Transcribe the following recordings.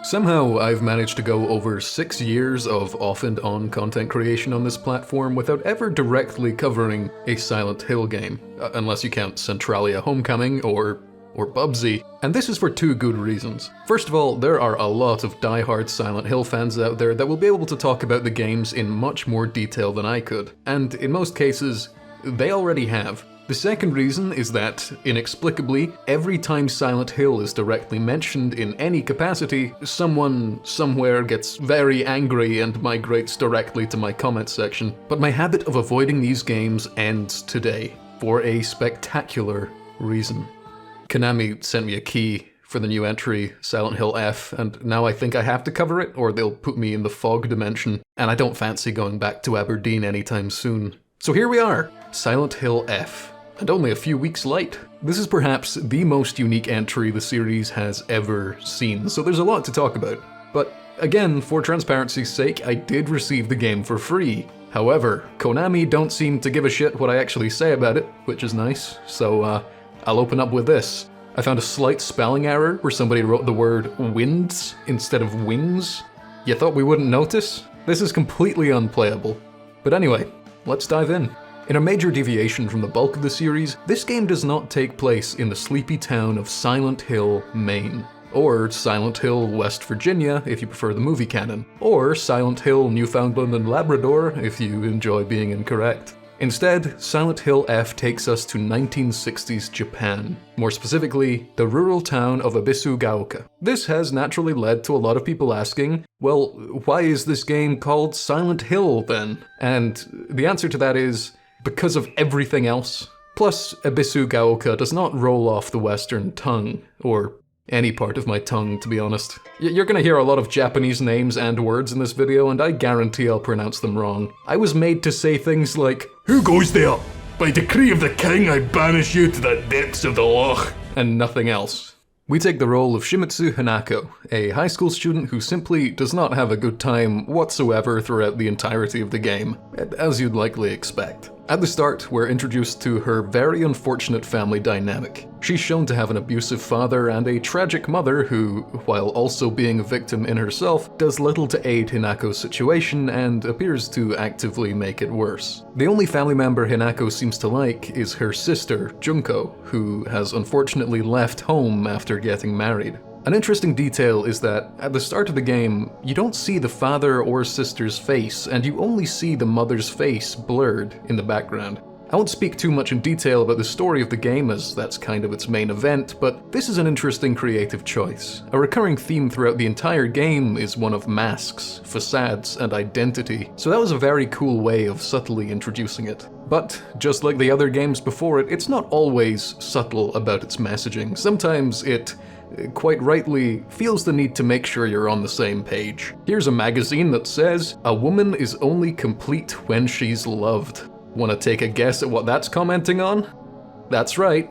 Somehow, I've managed to go over 6 years of off and on content creation on this platform without ever directly covering a Silent Hill game, unless you count Centralia Homecoming or Bubsy, and this is for two good reasons. First of all, there are a lot of die-hard Silent Hill fans out there that will be able to talk about the games in much more detail than I could, and in most cases, they already have. The second reason is that, inexplicably, every time Silent Hill is directly mentioned in any capacity, someone somewhere gets very angry and migrates directly to my comment section. But my habit of avoiding these games ends today, for a spectacular reason. Konami sent me a key for the new entry, Silent Hill F, and now I think I have to cover it, or they'll put me in the fog dimension, and I don't fancy going back to Aberdeen anytime soon. So here we are, Silent Hill F. And only a few weeks late. This is perhaps the most unique entry the series has ever seen, so there's a lot to talk about. But again, for transparency's sake, I did receive the game for free. However, Konami don't seem to give a shit what I actually say about it, which is nice, so I'll open up with this. I found a slight spelling error where somebody wrote the word winds instead of wings. You thought we wouldn't notice? This is completely unplayable. But anyway, let's dive in. In a major deviation from the bulk of the series, this game does not take place in the sleepy town of Silent Hill, Maine. Or Silent Hill, West Virginia, if you prefer the movie canon. Or Silent Hill, Newfoundland and Labrador, if you enjoy being incorrect. Instead, Silent Hill F takes us to 1960s Japan. More specifically, the rural town of Ebisugaoka. This has naturally led to a lot of people asking, well, why is this game called Silent Hill then? And the answer to that is, because of everything else. Plus, Ebisugaoka does not roll off the Western tongue, or any part of my tongue, to be honest. You're gonna hear a lot of Japanese names and words in this video, and I guarantee I'll pronounce them wrong. I was made to say things like, "Who goes there? By decree of the king, I banish you to the depths of the loch," and nothing else. We take the role of Shimizu Hanako, a high school student who simply does not have a good time whatsoever throughout the entirety of the game, as you'd likely expect. At the start, we're introduced to her very unfortunate family dynamic. She's shown to have an abusive father and a tragic mother who, while also being a victim in herself, does little to aid Hinako's situation and appears to actively make it worse. The only family member Hinako seems to like is her sister, Junko, who has unfortunately left home after getting married. An interesting detail is that, at the start of the game, you don't see the father or sister's face, and you only see the mother's face blurred in the background. I won't speak too much in detail about the story of the game, as that's kind of its main event, but this is an interesting creative choice. A recurring theme throughout the entire game is one of masks, facades, and identity, so that was a very cool way of subtly introducing it. But, just like the other games before it, it's not always subtle about its messaging. Sometimes it, quite rightly, feels the need to make sure you're on the same page. Here's a magazine that says, "A woman is only complete when she's loved." Wanna take a guess at what that's commenting on? That's right,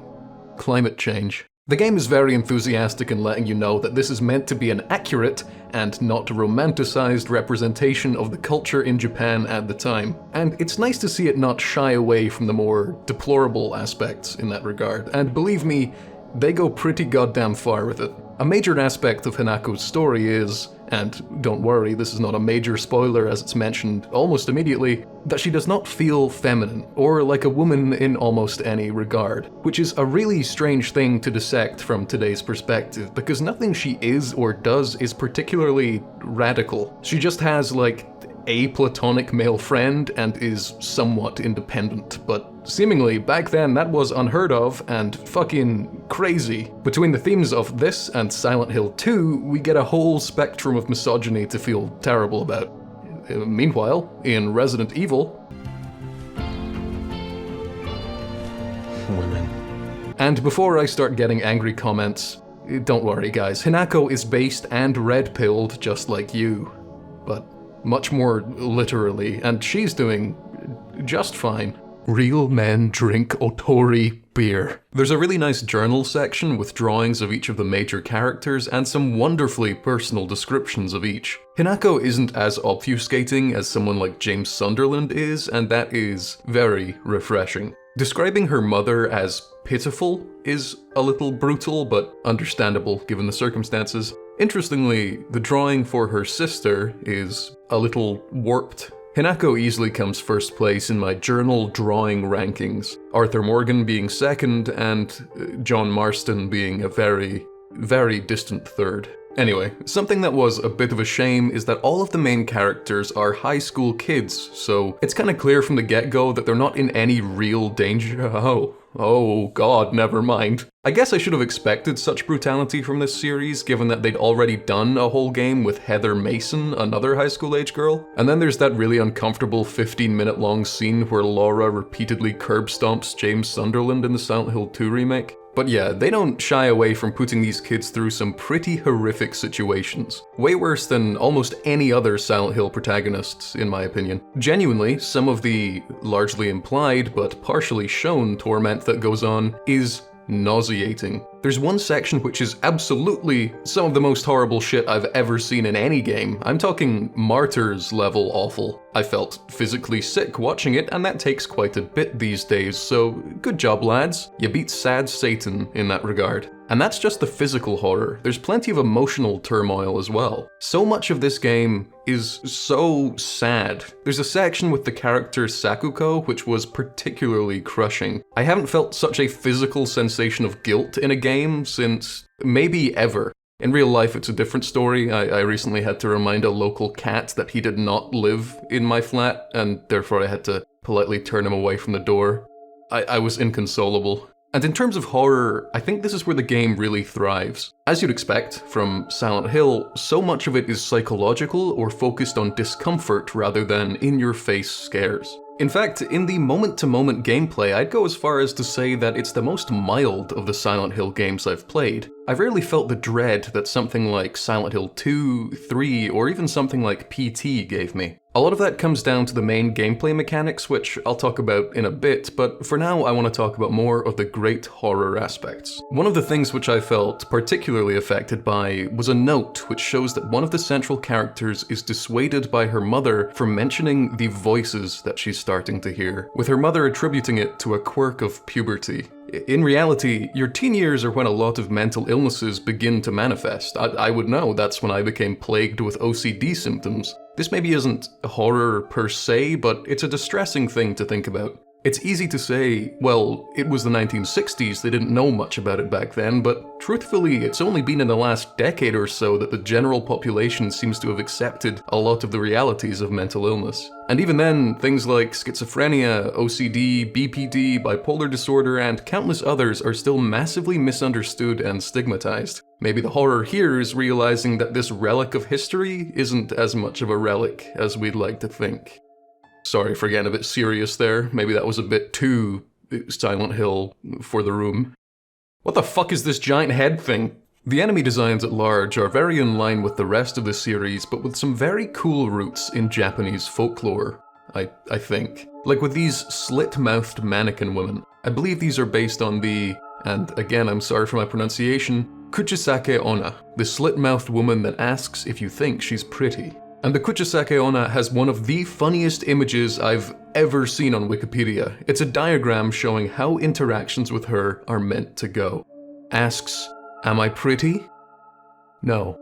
climate change. The game is very enthusiastic in letting you know that this is meant to be an accurate and not romanticized representation of the culture in Japan at the time. And it's nice to see it not shy away from the more deplorable aspects in that regard. And believe me, they go pretty goddamn far with it. A major aspect of Hinako's story is, and don't worry, this is not a major spoiler as it's mentioned almost immediately, that she does not feel feminine, or like a woman in almost any regard. Which is a really strange thing to dissect from today's perspective, because nothing she is or does is particularly radical. She just has, like, a platonic male friend and is somewhat independent, but seemingly back then that was unheard of and fucking crazy. Between the themes of this and Silent Hill 2, we get a whole spectrum of misogyny to feel terrible about. Meanwhile, in Resident Evil, women. And before I start getting angry comments, don't worry guys, Hinako is based and red-pilled just like you, but much more literally, and she's doing just fine. Real men drink Otori beer. There's a really nice journal section with drawings of each of the major characters and some wonderfully personal descriptions of each. Hinako isn't as obfuscating as someone like James Sunderland is, and that is very refreshing. Describing her mother as pitiful is a little brutal, but understandable given the circumstances. Interestingly, the drawing for her sister is a little warped. Hinako easily comes first place in my journal drawing rankings, Arthur Morgan being second, and John Marston being a very, very distant third. Anyway, something that was a bit of a shame is that all of the main characters are high school kids, so it's kinda clear from the get-go that they're not in any real danger. Oh god, never mind. I guess I should have expected such brutality from this series, given that they'd already done a whole game with Heather Mason, another high school age girl. And then there's that really uncomfortable 15-minute long scene where Laura repeatedly curb stomps James Sunderland in the Silent Hill 2 remake. But yeah, they don't shy away from putting these kids through some pretty horrific situations. Way worse than almost any other Silent Hill protagonists, in my opinion. Genuinely, some of the largely implied but partially shown torment that goes on is nauseating. There's one section which is absolutely some of the most horrible shit I've ever seen in any game. I'm talking Martyrs level awful. I felt physically sick watching it, and that takes quite a bit these days, so good job lads. You beat sad Satan in that regard. And that's just the physical horror. There's plenty of emotional turmoil as well. So much of this game is so sad. There's a section with the character Sakuko which was particularly crushing. I haven't felt such a physical sensation of guilt in a game since maybe ever. In real life, it's a different story. I recently had to remind a local cat that he did not live in my flat, and therefore I had to politely turn him away from the door. I was inconsolable. And in terms of horror, I think this is where the game really thrives. As you'd expect from Silent Hill, so much of it is psychological or focused on discomfort rather than in-your-face scares. In fact, in the moment-to-moment gameplay, I'd go as far as to say that it's the most mild of the Silent Hill games I've played. I've rarely felt the dread that something like Silent Hill 2, 3, or even something like PT gave me. A lot of that comes down to the main gameplay mechanics, which I'll talk about in a bit, but for now I want to talk about more of the great horror aspects. One of the things which I felt particularly affected by was a note which shows that one of the central characters is dissuaded by her mother from mentioning the voices that she's starting to hear, with her mother attributing it to a quirk of puberty. In reality, your teen years are when a lot of mental illnesses begin to manifest. I would know, that's when I became plagued with OCD symptoms. This maybe isn't horror per se, but it's a distressing thing to think about. It's easy to say, well, it was the 1960s, they didn't know much about it back then, but truthfully, it's only been in the last decade or so that the general population seems to have accepted a lot of the realities of mental illness. And even then, things like schizophrenia, OCD, BPD, bipolar disorder, and countless others are still massively misunderstood and stigmatized. Maybe the horror here is realizing that this relic of history isn't as much of a relic as we'd like to think. Sorry for getting a bit serious there, maybe that was a bit too Silent Hill for the room. What the fuck is this giant head thing? The enemy designs at large are very in line with the rest of the series, but with some very cool roots in Japanese folklore, I think. Like with these slit-mouthed mannequin women. I believe these are based on the, and again I'm sorry for my pronunciation, Kuchisake Onna, the slit-mouthed woman that asks if you think she's pretty. And the Kuchisake Onna has one of the funniest images I've ever seen on Wikipedia. It's a diagram showing how interactions with her are meant to go. Asks, "Am I pretty?" No.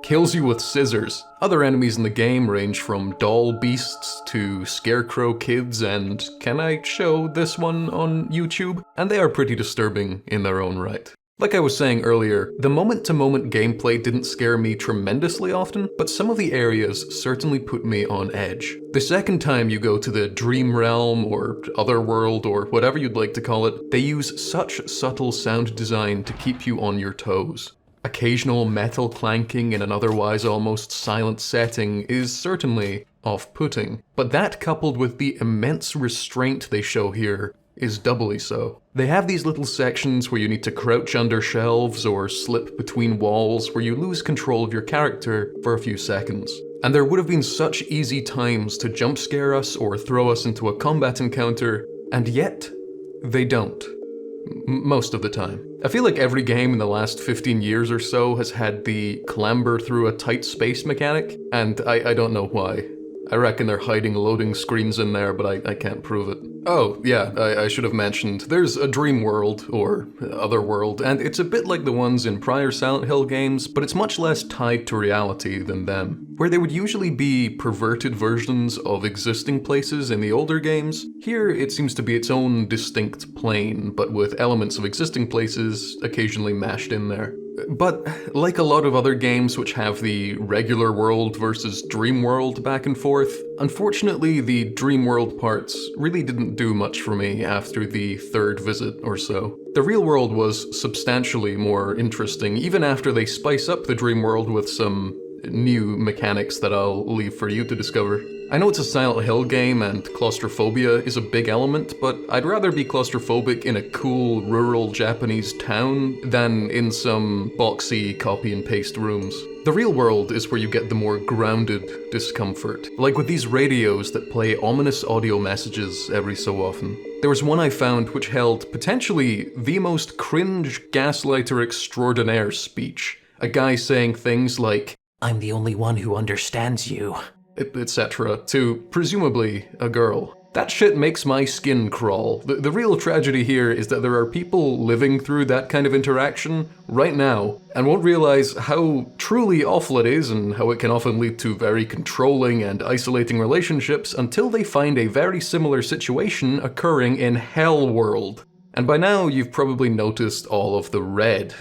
Kills you with scissors. Other enemies in the game range from doll beasts to scarecrow kids, and can I show this one on YouTube? And they are pretty disturbing in their own right. Like I was saying earlier, the moment-to-moment gameplay didn't scare me tremendously often, but some of the areas certainly put me on edge. The second time you go to the Dream Realm or Otherworld or whatever you'd like to call it, they use such subtle sound design to keep you on your toes. Occasional metal clanking in an otherwise almost silent setting is certainly off-putting, but that coupled with the immense restraint they show here is doubly so. They have these little sections where you need to crouch under shelves or slip between walls where you lose control of your character for a few seconds. And there would have been such easy times to jump scare us or throw us into a combat encounter, and yet they don't. Most of the time. I feel like every game in the last 15 years or so has had the clamber through a tight space mechanic, and I don't know why. I reckon they're hiding loading screens in there, but I can't prove it. Oh, yeah, I should have mentioned, there's a dream world, or other world, and it's a bit like the ones in prior Silent Hill games, but it's much less tied to reality than them. Where they would usually be perverted versions of existing places in the older games, here it seems to be its own distinct plane, but with elements of existing places occasionally mashed in there. But like a lot of other games which have the regular world versus dream world back and forth, unfortunately the dream world parts really didn't do much for me after the third visit or so. The real world was substantially more interesting, even after they spice up the dream world with some new mechanics that I'll leave for you to discover. I know it's a Silent Hill game and claustrophobia is a big element, but I'd rather be claustrophobic in a cool rural Japanese town than in some boxy copy and paste rooms. The real world is where you get the more grounded discomfort, like with these radios that play ominous audio messages every so often. There was one I found which held potentially the most cringe gaslighter extraordinaire speech. A guy saying things like, "I'm the only one who understands you," etc., to presumably a girl. That shit makes my skin crawl. The real tragedy here is that there are people living through that kind of interaction right now and won't realize how truly awful it is and how it can often lead to very controlling and isolating relationships until they find a very similar situation occurring in Hell World. And by now you've probably noticed all of the red.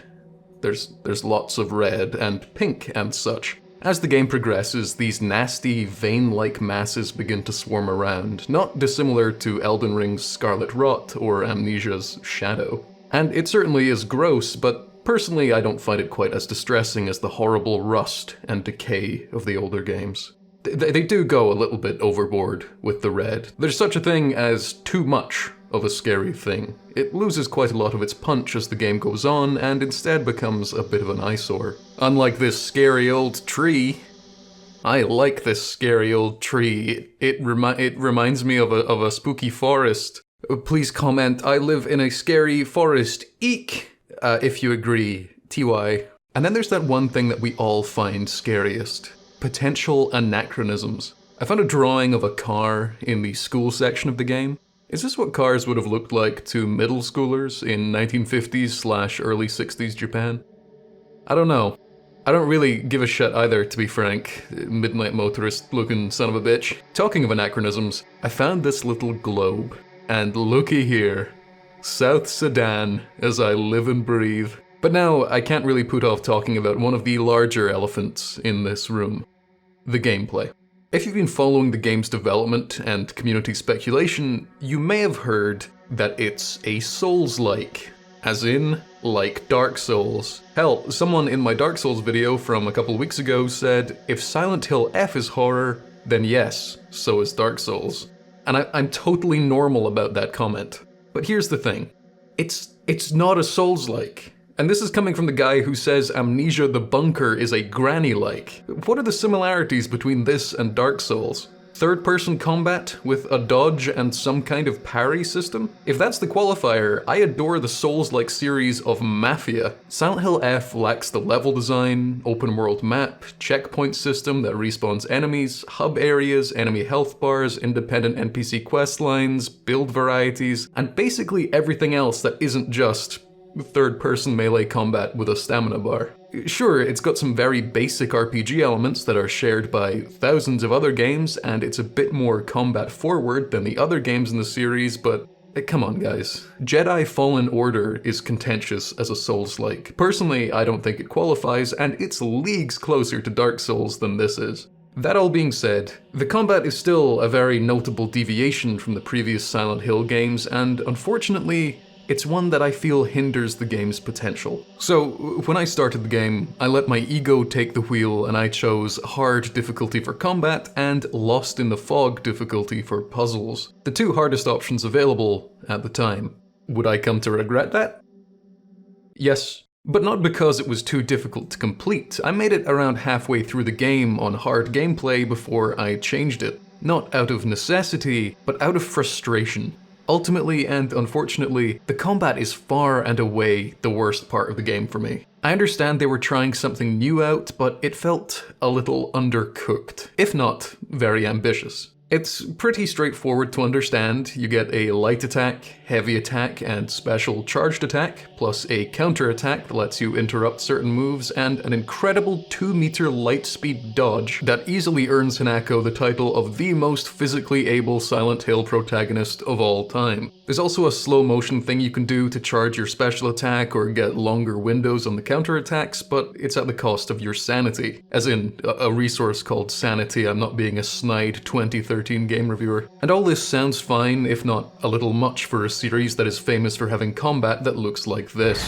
There's lots of red and pink and such. As the game progresses, these nasty, vein-like masses begin to swarm around, not dissimilar to Elden Ring's Scarlet Rot or Amnesia's Shadow. And it certainly is gross, but personally I don't find it quite as distressing as the horrible rust and decay of the older games. They do go a little bit overboard with the red. There's such a thing as too much of a scary thing. It loses quite a lot of its punch as the game goes on and instead becomes a bit of an eyesore. Unlike this scary old tree. I like this scary old tree. It reminds me of a spooky forest. Please comment, I live in a scary forest. Eek! If you agree. TY. And then there's that one thing that we all find scariest. Potential anachronisms. I found a drawing of a car in the school section of the game. Is this what cars would have looked like to middle schoolers in 1950s/early 60s Japan? I don't know. I don't really give a shit either, to be frank. Midnight motorist looking son of a bitch. Talking of anachronisms, I found this little globe. And looky here. South Sudan, as I live and breathe. But now, I can't really put off talking about one of the larger elephants in this room. The gameplay. If you've been following the game's development and community speculation, you may have heard that it's a Souls-like. As in, like Dark Souls. Hell, someone in my Dark Souls video from a couple weeks ago said, if Silent Hill F is horror, then yes, so is Dark Souls. And I'm totally normal about that comment. But here's the thing. It's not a Souls-like. And this is coming from the guy who says Amnesia the Bunker is a granny-like. What are the similarities between this and Dark Souls? Third-person combat with a dodge and some kind of parry system? If that's the qualifier, I adore the Souls-like series of Mafia. Silent Hill F lacks the level design, open-world map, checkpoint system that respawns enemies, hub areas, enemy health bars, independent NPC quest lines, build varieties, and basically everything else that isn't just third-person melee combat with a stamina bar. Sure, it's got some very basic RPG elements that are shared by thousands of other games, and it's a bit more combat-forward than the other games in the series, but come on guys. Jedi Fallen Order is contentious as a Souls-like. Personally, I don't think it qualifies, and it's leagues closer to Dark Souls than this is. That all being said, the combat is still a very notable deviation from the previous Silent Hill games, and unfortunately, it's one that I feel hinders the game's potential. So, when I started the game, I let my ego take the wheel and I chose hard difficulty for combat and Lost in the Fog difficulty for puzzles. The two hardest options available at the time. Would I come to regret that? Yes. But not because it was too difficult to complete. I made it around halfway through the game on hard gameplay before I changed it. Not out of necessity, but out of frustration. Ultimately and unfortunately, the combat is far and away the worst part of the game for me. I understand they were trying something new out, but it felt a little undercooked, if not very ambitious. It's pretty straightforward to understand. You get a light attack, heavy attack, and special charged attack, plus a counter attack that lets you interrupt certain moves, and an incredible 2-meter light speed dodge that easily earns Hinako the title of the most physically able Silent Hill protagonist of all time. There's also a slow motion thing you can do to charge your special attack or get longer windows on the counter attacks, but it's at the cost of your sanity. As in, a resource called sanity. I'm not being a snide 2013 game reviewer. And all this sounds fine, if not a little much for a series that is famous for having combat that looks like this.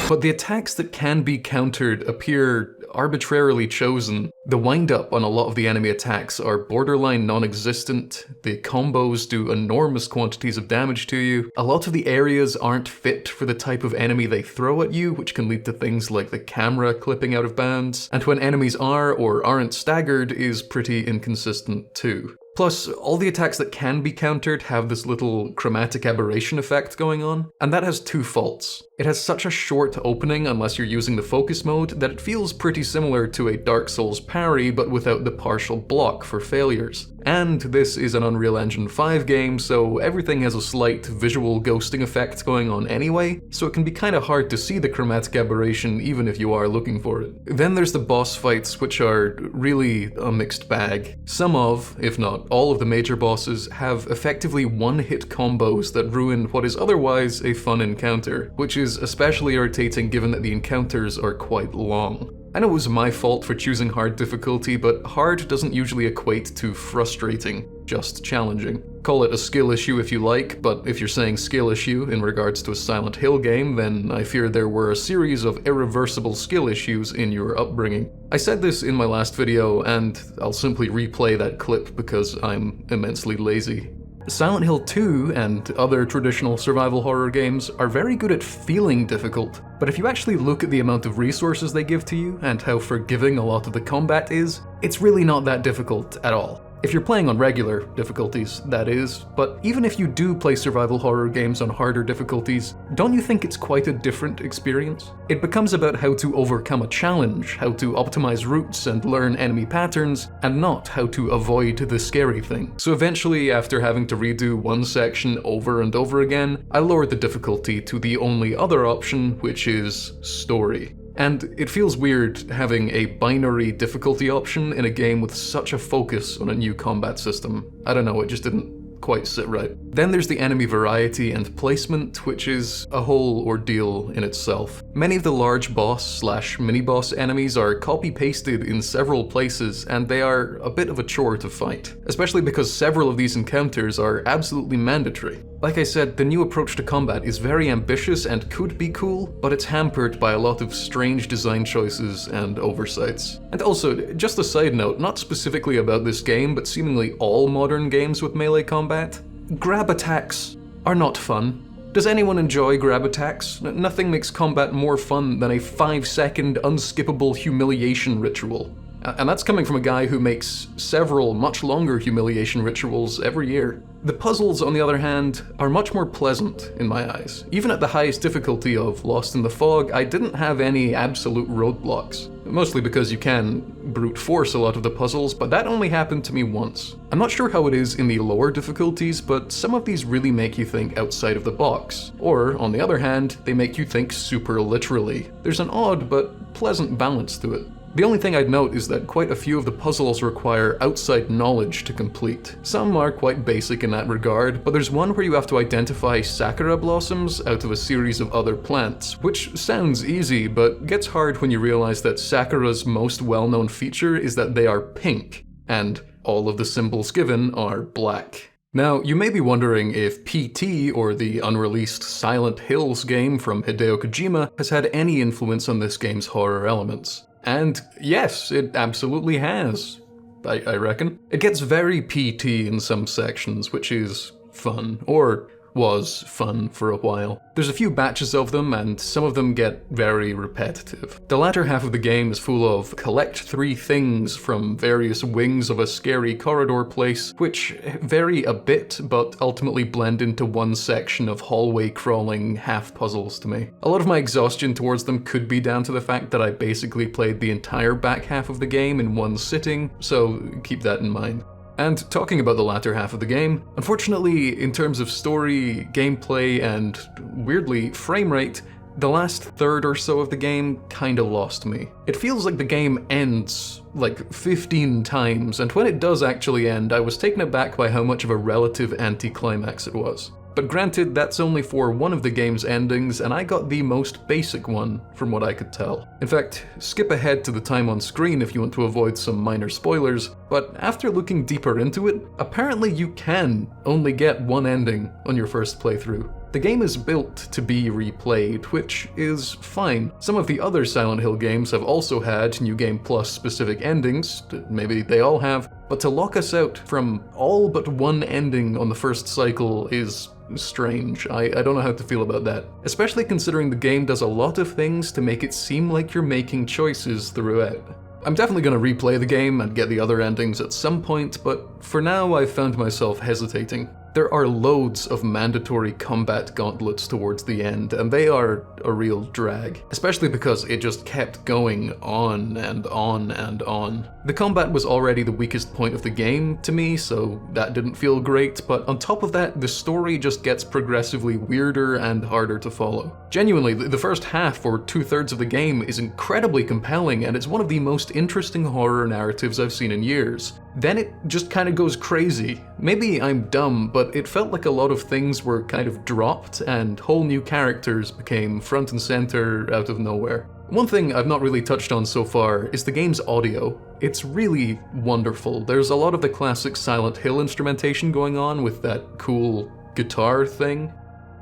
But the attacks that can be countered appear arbitrarily chosen. The wind-up on a lot of the enemy attacks are borderline non-existent, the combos do enormous quantities of damage to you, a lot of the areas aren't fit for the type of enemy they throw at you, which can lead to things like the camera clipping out of bounds, and when enemies are or aren't staggered is pretty inconsistent too. Plus, all the attacks that can be countered have this little chromatic aberration effect going on, and that has two faults. It has such a short opening unless you're using the focus mode that it feels pretty similar to a Dark Souls parry but without the partial block for failures. And this is an Unreal Engine 5 game, so everything has a slight visual ghosting effect going on anyway, so it can be kinda hard to see the chromatic aberration even if you are looking for it. Then there's the boss fights, which are really a mixed bag. Some of, if not all of the major bosses, have effectively one-hit combos that ruin what is otherwise a fun encounter, which is especially irritating given that the encounters are quite long. I know it was my fault for choosing hard difficulty, but hard doesn't usually equate to frustrating, just challenging. Call it a skill issue if you like, but if you're saying skill issue in regards to a Silent Hill game, then I fear there were a series of irreversible skill issues in your upbringing. I said this in my last video, and I'll simply replay that clip because I'm immensely lazy. Silent Hill 2 and other traditional survival horror games are very good at feeling difficult, but if you actually look at the amount of resources they give to you and how forgiving a lot of the combat is, it's really not that difficult at all. If you're playing on regular difficulties, that is, but even if you do play survival horror games on harder difficulties, don't you think it's quite a different experience? It becomes about how to overcome a challenge, how to optimize routes and learn enemy patterns, and not how to avoid the scary thing. So eventually, after having to redo one section over and over again, I lowered the difficulty to the only other option, which is story. And it feels weird having a binary difficulty option in a game with such a focus on a new combat system. I don't know, it just didn't quite sit right. Then there's the enemy variety and placement, which is a whole ordeal in itself. Many of the large boss/mini-boss enemies are copy-pasted in several places, and they are a bit of a chore to fight, especially because several of these encounters are absolutely mandatory. Like I said, the new approach to combat is very ambitious and could be cool, but it's hampered by a lot of strange design choices and oversights. And also, just a side note, not specifically about this game, but seemingly all modern games with melee combat, grab attacks are not fun. Does anyone enjoy grab attacks? Nothing makes combat more fun than a 5-second unskippable humiliation ritual. And that's coming from a guy who makes several much longer humiliation rituals every year. The puzzles, on the other hand, are much more pleasant in my eyes. Even at the highest difficulty of Lost in the Fog, I didn't have any absolute roadblocks. Mostly because you can brute force a lot of the puzzles, but that only happened to me once. I'm not sure how it is in the lower difficulties, but some of these really make you think outside of the box. Or, on the other hand, they make you think super literally. There's an odd but pleasant balance to it. The only thing I'd note is that quite a few of the puzzles require outside knowledge to complete. Some are quite basic in that regard, but there's one where you have to identify sakura blossoms out of a series of other plants, which sounds easy, but gets hard when you realize that sakura's most well-known feature is that they are pink, and all of the symbols given are black. Now, you may be wondering if PT, or the unreleased Silent Hills game from Hideo Kojima, has had any influence on this game's horror elements. And yes, it absolutely has, I reckon. It gets very PT in some sections, which is fun, or was fun for a while. There's a few batches of them, and some of them get very repetitive. The latter half of the game is full of collect 3 things from various wings of a scary corridor place, which vary a bit, but ultimately blend into one section of hallway crawling half puzzles to me. A lot of my exhaustion towards them could be down to the fact that I basically played the entire back half of the game in one sitting, so keep that in mind. And talking about the latter half of the game, unfortunately, in terms of story, gameplay, and weirdly, frame rate, the last third or so of the game kinda lost me. It feels like the game ends like 15 times, and when it does actually end, I was taken aback by how much of a relative anticlimax it was. But granted, that's only for one of the game's endings, and I got the most basic one, from what I could tell. In fact, skip ahead to the time on screen if you want to avoid some minor spoilers, but after looking deeper into it, apparently you can only get one ending on your first playthrough. The game is built to be replayed, which is fine. Some of the other Silent Hill games have also had New Game Plus specific endings, maybe they all have, but to lock us out from all but one ending on the first cycle is strange. I don't know how to feel about that. Especially considering the game does a lot of things to make it seem like you're making choices throughout. I'm definitely going to replay the game and get the other endings at some point, but for now I've found myself hesitating. There are loads of mandatory combat gauntlets towards the end, and they are a real drag, especially because it just kept going on and on and on. The combat was already the weakest point of the game to me, so that didn't feel great, but on top of that, the story just gets progressively weirder and harder to follow. Genuinely, the first half or 2/3 of the game is incredibly compelling, and it's one of the most interesting horror narratives I've seen in years. Then it just kind of goes crazy. Maybe I'm dumb, but it felt like a lot of things were kind of dropped and whole new characters became front and center out of nowhere. One thing I've not really touched on so far is the game's audio. It's really wonderful. There's a lot of the classic Silent Hill instrumentation going on with that cool guitar thing.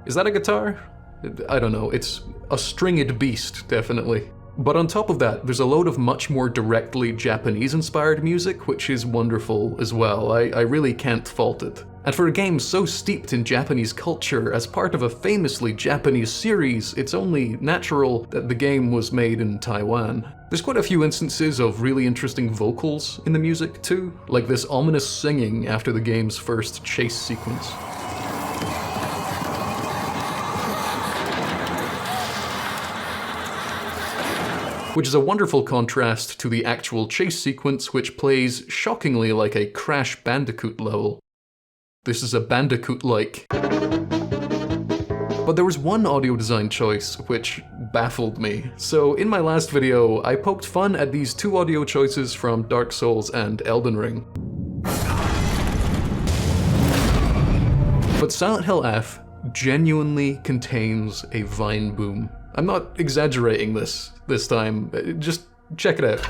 Is that a guitar? I don't know, it's a stringed beast, definitely. But on top of that, there's a load of much more directly Japanese-inspired music, which is wonderful as well. I really can't fault it. And for a game so steeped in Japanese culture, as part of a famously Japanese series, it's only natural that the game was made in Taiwan. There's quite a few instances of really interesting vocals in the music too, like this ominous singing after the game's first chase sequence. Which is a wonderful contrast to the actual chase sequence, which plays shockingly like a Crash Bandicoot level. This is a Bandicoot-like. But there was one audio design choice which baffled me. So in my last video, I poked fun at these 2 audio choices from Dark Souls and Elden Ring. But Silent Hill F genuinely contains a vine boom. I'm not exaggerating this time, just check it out.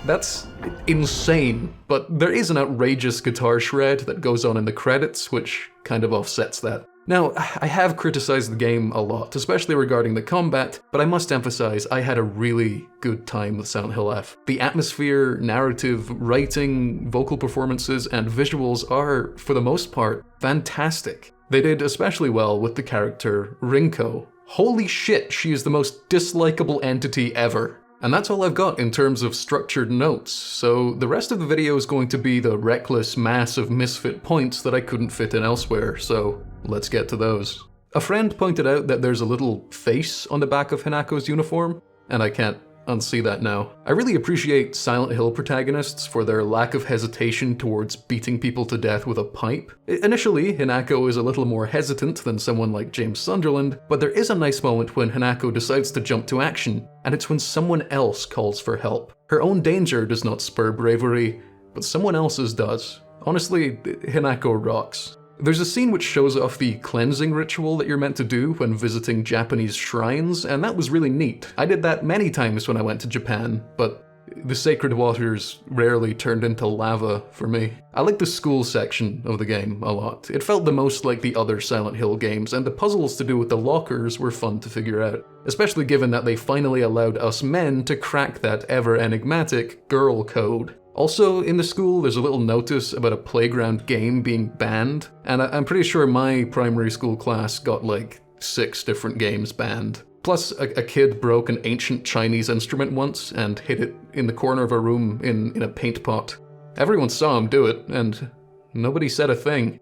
That's insane, but there is an outrageous guitar shred that goes on in the credits, which kind of offsets that. Now, I have criticized the game a lot, especially regarding the combat, but I must emphasize I had a really good time with Silent Hill F. The atmosphere, narrative, writing, vocal performances, and visuals are, for the most part, fantastic. They did especially well with the character Rinko. Holy shit, she is the most dislikable entity ever. And that's all I've got in terms of structured notes, so the rest of the video is going to be the reckless mass of misfit points that I couldn't fit in elsewhere, so let's get to those. A friend pointed out that there's a little face on the back of Hanako's uniform, and I can't unsee that now. I really appreciate Silent Hill protagonists for their lack of hesitation towards beating people to death with a pipe. Initially, Hinako is a little more hesitant than someone like James Sunderland, but there is a nice moment when Hinako decides to jump to action, and it's when someone else calls for help. Her own danger does not spur bravery, but someone else's does. Honestly, Hinako rocks. There's a scene which shows off the cleansing ritual that you're meant to do when visiting Japanese shrines, and that was really neat. I did that many times when I went to Japan, but the sacred waters rarely turned into lava for me. I like the school section of the game a lot. It felt the most like the other Silent Hill games, and the puzzles to do with the lockers were fun to figure out, especially given that they finally allowed us men to crack that ever enigmatic girl code. Also, in the school, there's a little notice about a playground game being banned, and I'm pretty sure my primary school class got like 6 different games banned. Plus, a kid broke an ancient Chinese instrument once and hid it in the corner of a room in a paint pot. Everyone saw him do it, and nobody said a thing.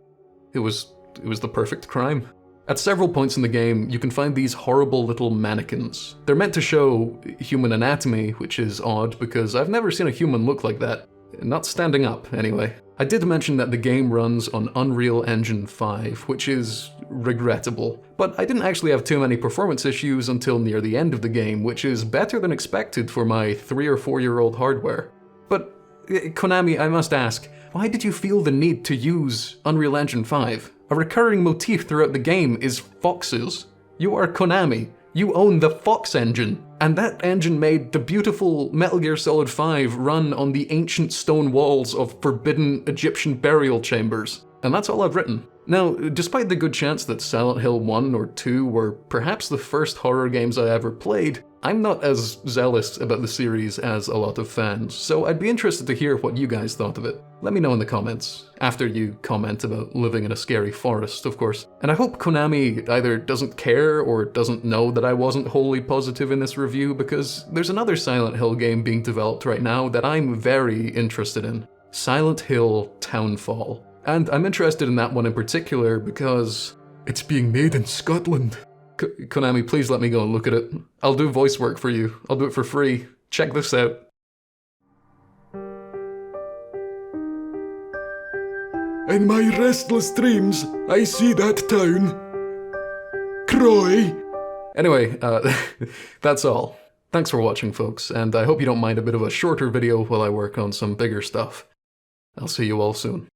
It was the perfect crime. At several points in the game, you can find these horrible little mannequins. They're meant to show human anatomy, which is odd because I've never seen a human look like that. Not standing up, anyway. I did mention that the game runs on Unreal Engine 5, which is regrettable, but I didn't actually have too many performance issues until near the end of the game, which is better than expected for my 3 or 4-year-old hardware. But, Konami, I must ask, why did you feel the need to use Unreal Engine 5? A recurring motif throughout the game is foxes. You are Konami. You own the Fox engine. And that engine made the beautiful Metal Gear Solid 5 run on the ancient stone walls of forbidden Egyptian burial chambers. And that's all I've written. Now, despite the good chance that Silent Hill 1 or 2 were perhaps the first horror games I ever played, I'm not as zealous about the series as a lot of fans, so I'd be interested to hear what you guys thought of it. Let me know in the comments, after you comment about living in a scary forest, of course. And I hope Konami either doesn't care or doesn't know that I wasn't wholly positive in this review, because there's another Silent Hill game being developed right now that I'm very interested in. Silent Hill Townfall. And I'm interested in that one in particular because it's being made in Scotland. Konami, please let me go and look at it. I'll do voice work for you. I'll do it for free. Check this out. In my restless dreams, I see that town. Croy. Anyway, that's all. Thanks for watching, folks, and I hope you don't mind a bit of a shorter video while I work on some bigger stuff. I'll see you all soon.